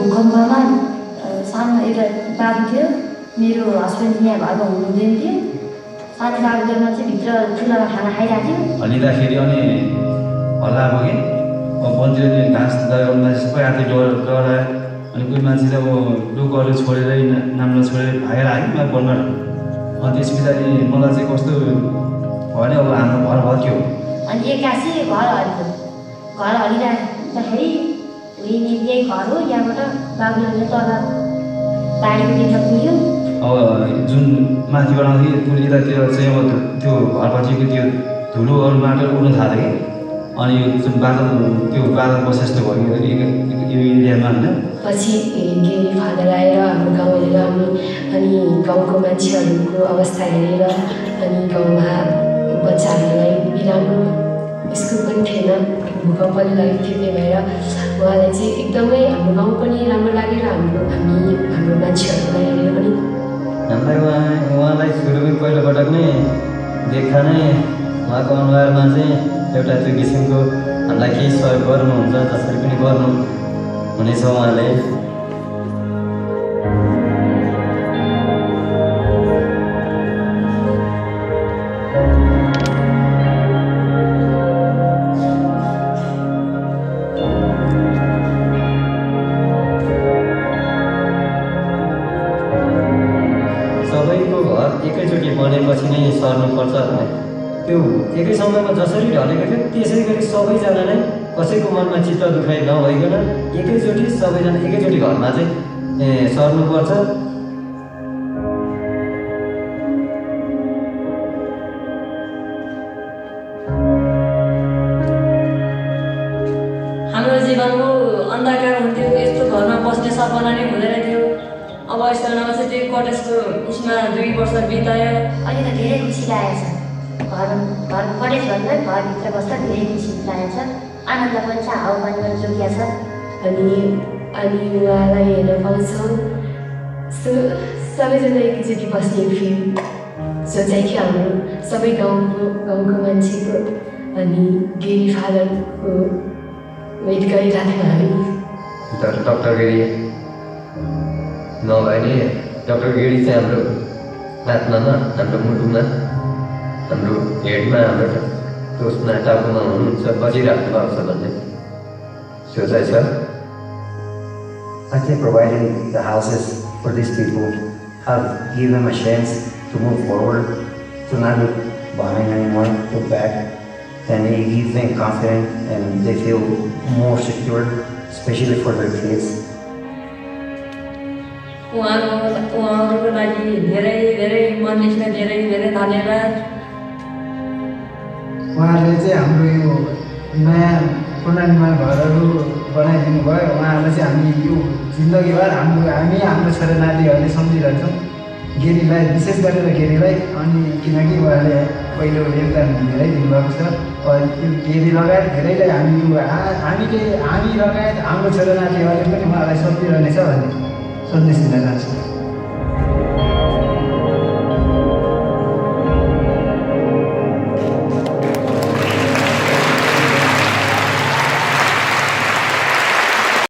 भूकम्पमा सानो एउटा बाबु थियो, मेरो हस्बेन्ड यहाँ घरमा हुनुहुँदैन थियो। सानो बाबुमा चाहिँ भित्र चुलामा खाना खाइरहेको थियो। हल्लिँदाखेरि अनि हल्ला अब कि बन्तीले घाँस लगाउने मान्छे सबै आर्थिक डरायो। अनि कोही मान्छे चाहिँ अब डोकोहरू छोडेर नाम्लो छोडेर भागेर आयो मलाई बोल्न। अनि त्यस पछाडि मलाई चाहिँ कस्तो भयो भने अब हाम्रो घर भत्क्यो। अनि एक्कासी घर हल्यो। घर हल्लिँदाखेरि यही घर हो, यहाँबाट बाबुले तल बारीको तिर पुग्यो। अब जुन माथिबाट आउँथ्यो पुलिँदातिर चाहिँ अब त्यो घरपट्टिको त्यो धुलोहरू माटो उड्नु थाल्यो कि। अनि यो जुन बादल त्यो बादल बसेस्तो भयो यो एरियामा होइन। पछि गेरी फादर आएर हाम्रो गाउँ हेरेर अनि गाउँको मान्छेहरूको अवस्था हेरेर अनि गाउँमा बच्चाहरूलाई बिराम्रो स्कुल पनि थिएन, भूकम्पले लगेको थियो। त्यही भएर उहाँलाई चाहिँ एकदमै हाम्रो गाउँ पनि राम्रो लागेर हाम्रो मान्छेहरूलाई हेरेर पनि हामीलाई उहाँलाई सुरुमै पहिलोपटक नै देखा नै उहाँको अनुहारमा चाहिँ एउटा त्यो किसिमको हामीलाई केही सहयोग गर्नुहुन्छ जसरी पनि गर्नु हुनेछ उहाँले। सबैको घर एकैचोटि बनेपछि नै सर्नुपर्छ भने त्यो एकै समयमा जसरी ढलेको थियो त्यसै गरी सबैजना नै कसैको मनमा चित्त दुखाइ नभइकन एकैचोटि सबैजना एकैचोटि घरमा चाहिँ सर्नुपर्छ। हाम्रो जीवनको अन्धकार हुन्थ्यो, यस्तो घरमा बस्ने सपना नै हुँदैन थियो। अब यस्तो नभए त्यो कटेजको उसमा 2 वर्ष बितायो। अहिले त धेरै खुसी लागेको छ। कटेजभन्दा घरभित्र बस्दा धेरै खुसी लागेको छ। आनन्द पनि छ, हावापानी पनि जोगिया छ। अनि उहाँलाई हेर्न पाउँछौँ। सबैजना एकैचोटि बस्ने फिल सोचाइ थियो हाम्रो सबै गाउँको मान्छेको। अनि गेरी फादरको वेट गरिरहेको थियौँ हामी। डक्टर गेडी नभए नि डक्टर गेडी चाहिँ हाम्रो आत्मामा, हाम्रो मुटुमा, हाम्रो हेडमा, हाम्रो उसमा टाउकोमा हुनुहुन्छ, बजिराख्नु भएको छ भन्ने सोचाइ छ। I think providing the houses for these people have given them a chance to move forward, to not look behind anymore, look back, and it gives them confidence and they feel more secure, especially for their kids. उहाँहरूको लागि धेरै धेरै मनदेखि धेरै धेरै धन्यवाद। उहाँहरूले चाहिँ हाम्रो यो नयाँ पूर्णिमा घरहरू बनाइदिनु भयो। उहाँहरूलाई चाहिँ हामी यो जिन्दगीभर हाम्रो छोरा नातिहरूले सम्झिरहन्छौँ, गेरीलाई विशेष गरेर गेरीलाई। अनि किनकि उहाँले पहिलो योगदान धेरै दिनुभएको छ। त्यो गेरी लगायत धेरैलाई हामी लगायत हाम्रो छोरा नातिहरूले पनि उहाँलाई सम्झिरहनेछ भन्ने सन्देश दिन चाहन्छु।